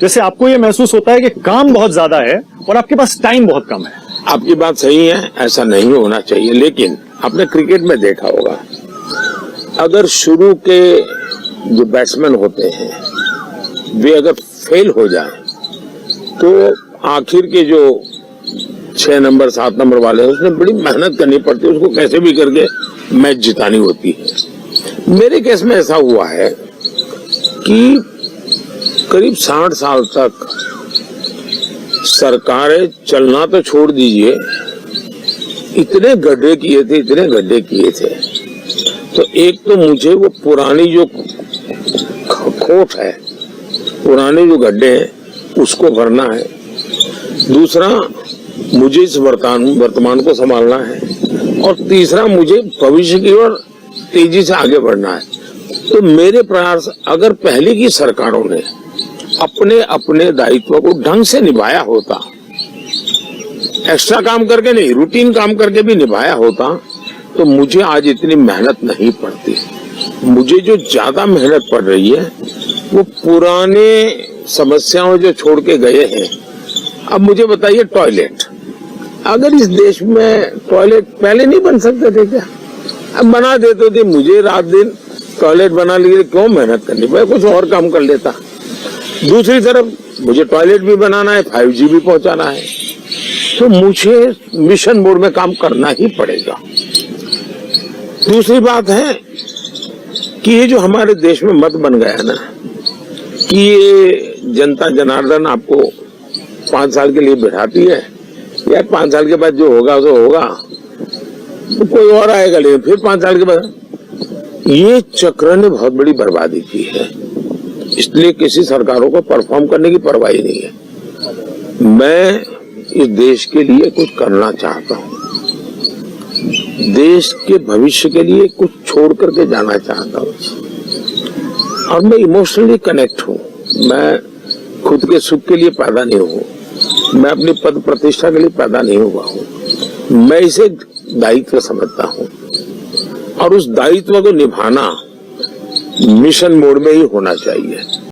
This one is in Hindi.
जैसे आपको ये महसूस होता है कि काम बहुत ज्यादा है और आपके पास टाइम बहुत कम है। आपकी बात सही है, ऐसा नहीं होना चाहिए, लेकिन आपने क्रिकेट में देखा होगा, अगर शुरू के जो बैट्समैन होते हैं वे अगर फेल हो जाए तो आखिर के जो 6 नंबर 7 नंबर वाले हैं उसमें बड़ी मेहनत करनी पड़ती है, उसको कैसे भी करके मैच जितानी होती है। मेरे केस में ऐसा हुआ है कि करीब 60 साल तक सरकारें चलना तो छोड़ दीजिए, इतने गड्ढे किए थे। तो एक तो मुझे वो पुरानी जो खोट है, पुराने जो गड्ढे हैं उसको भरना है, दूसरा मुझे इस वर्तमान को संभालना है, और तीसरा मुझे भविष्य की ओर तेजी से आगे बढ़ना है। तो मेरे प्रयास, अगर पहले की सरकारों ने अपने अपने दायित्व को ढंग से निभाया होता, एक्स्ट्रा काम करके नहीं, रूटीन काम करके भी निभाया होता, तो मुझे आज इतनी मेहनत नहीं पड़ती। मुझे जो ज्यादा मेहनत पड़ रही है वो पुराने समस्याओं जो छोड़ के गए हैं। अब मुझे बताइए, टॉयलेट, अगर इस देश में टॉयलेट पहले नहीं बन सकते थे क्या? अब बना देते थे, मुझे रात दिन टॉयलेट बना लिए, क्यों मेहनत करनी पड़े, कुछ और काम कर लेता। दूसरी तरफ मुझे टॉयलेट भी बनाना है, 5G भी पहुंचाना है, तो मुझे मिशन मोड में काम करना ही पड़ेगा। दूसरी बात है कि ये जो हमारे देश में मत बन गया ना कि ये जनता जनार्दन आपको 5 साल के लिए बैठाती है, यार 5 साल के बाद जो होगा सो होगा, तो कोई और आएगा, लेकिन फिर 5 साल के बाद, ये चक्र ने बहुत बड़ी बर्बादी की है। इसलिए किसी सरकारों को परफॉर्म करने की परवाह ही नहीं है। मैं इस देश के लिए कुछ करना चाहता हूँ, देश के भविष्य के लिए कुछ छोड़ करके जाना चाहता हूँ, और मैं इमोशनली कनेक्ट हूँ। मैं खुद के सुख के लिए पैदा नहीं हूँ, मैं अपनी पद प्रतिष्ठा के लिए पैदा नहीं हुआ हूँ। मैं इसे दायित्व समझता हूँ, और उस दायित्व को निभाना मिशन मोड में ही होना चाहिए।